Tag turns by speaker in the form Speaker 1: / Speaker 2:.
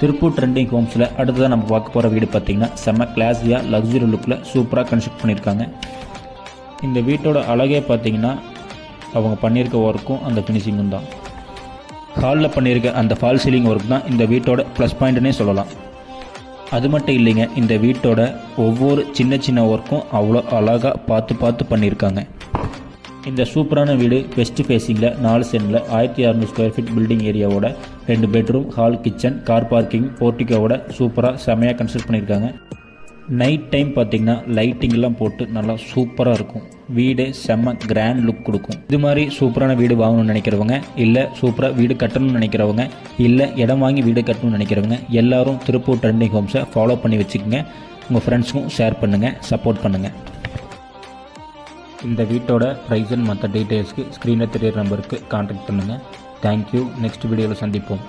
Speaker 1: Tiruppur trending ஹோம்ஸில் அடுத்ததாக நம்ம பார்க்க போகிற வீடு பார்த்திங்கன்னா செம்ம கிளாஸியாக லக்ஸுரி லுக்கில் சூப்பராக கன்ஸ்ட்ரக்ட் பண்ணியிருக்காங்க. இந்த வீட்டோட அழகே பார்த்திங்கன்னா அவங்க பண்ணியிருக்க ஒர்க்கும் அந்த ஃபினிஷிங்கும் தான். ஹாலில் பண்ணியிருக்க அந்த ஃபால் சீலிங் ஒர்க் தான் இந்த வீட்டோட ப்ளஸ் பாயிண்ட்னே சொல்லலாம். அது மட்டும் இல்லைங்க, இந்த வீட்டோட ஒவ்வொரு சின்ன சின்ன ஒர்க்கும் அவ்வளோ அழகாக பார்த்து பண்ணியிருக்காங்க. இந்த சூப்பரான வீடு வெஸ்ட் ஃபேஸிங்கில் 4 சென்டில் 1600 ஸ்கொயர் ஃபீட் பில்டிங் ஏரியாவோட 2 bedroom, hall, kitchen, car parking, போர்ட்டிகோவோட சூப்பராக செமையாக கன்ஸ்ட்ரக்ட் பண்ணியிருக்காங்க. நைட் டைம் பார்த்திங்கன்னா லைட்டிங்கெல்லாம் போட்டு நல்லா சூப்பராக இருக்கும். வீடு செம்ம கிராண்ட் லுக் கொடுக்கும். இது மாதிரி சூப்பரான வீடு வாங்கணும்னு நினைக்கிறவங்க, இல்லை சூப்பராக வீடு கட்டணும்னு நினைக்கிறவங்க, இல்லை இடம் வாங்கி வீடு கட்டணும்னு நினைக்கிறவங்க எல்லாரும் திருப்பூர் ட்ரெண்டிங் ஹோம்ஸை ஃபாலோ பண்ணி வச்சுக்கோங்க. உங்கள் ஃப்ரெண்ட்ஸுக்கும் ஷேர் பண்ணுங்கள், சப்போர்ட் பண்ணுங்கள். இந்த வீட்டோட ப்ரைஸ் அண்ட் மற்ற டீட்டெயில்ஸ்க்கு ஸ்க்ரீனில் தெரியிற நம்பருக்கு கான்டாக்ட் பண்ணுங்கள். தேங்க்யூ. நெக்ஸ்ட் வீடியோவில் சந்திப்போம்.